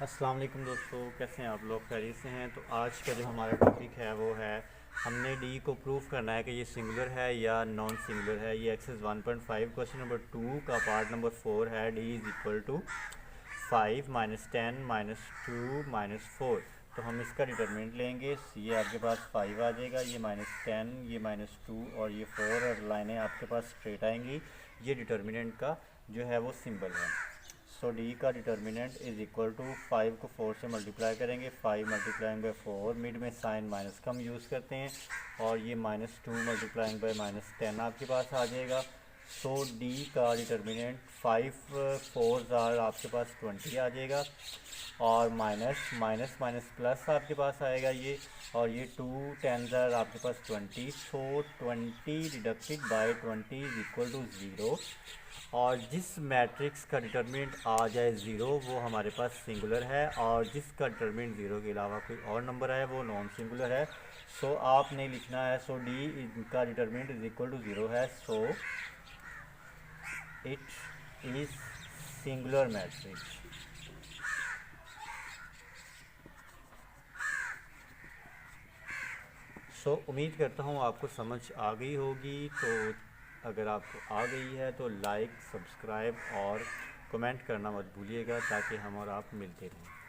अस्सलाम वालेकुम दोस्तों, कैसे हैं आप लोग? खैरियत से हैं? तो आज का जो हमारा टॉपिक है वो है हमने डी को प्रूव करना है कि ये सिंगुलर है या नॉन सिंगुलर है। ये एक्सरसाइज 1.5 क्वेश्चन नंबर 2 का पार्ट नंबर 4 है। D is equal to 5 minus 10 minus 2 minus 4। तो हम इसका डिटरमिनेंट लेंगे। ये आपके पास 5 आ जाएगा, ये माइनस 10, ये माइनस 2 और ये 4, और लाइनें आपके पास स्ट्रेट आएंगी। ये डिटरमिनेंट का जो है वो सिंबल है। सो डी का डिटर्मिनेंट इज़ इक्वल टू 5 को 4 से मल्टीप्लाई करेंगे, 5 मल्टीप्लाइंग बाई 4, मिड में साइन माइनस का हम यूज़ करते हैं, और ये माइनस 2 मल्टीप्लाइंग बाई माइनस 10 आपके पास आ जाएगा। सो डी का डिटर्मिनेंट 5 4 ज़ार आपके पास 20 आ जाएगा, और माइनस माइनस माइनस प्लस आपके पास आएगा ये, और ये 2 10 ज़ार आपके पास 20। So 20 deducted by 20 is equal to 0। और जिस मैट्रिक्स का डिटर्मिनेंट आ जाए ज़ीरो वो हमारे पास सिंगुलर है, और जिसका डिटर्मिनेंट ज़ीरो के अलावा कोई और नंबर है वो नॉन सिंगुलर है। सो आपने लिखना है, सो डी का determinant is equal to zero है, so it is singular matrix. So उम्मीद करता हूँ आपको समझ आ गई होगी। तो अगर आपको आ गई है तो लाइक, सब्सक्राइब और कमेंट करना मत भूलिएगा, ताकि हम और आप मिलते रहें।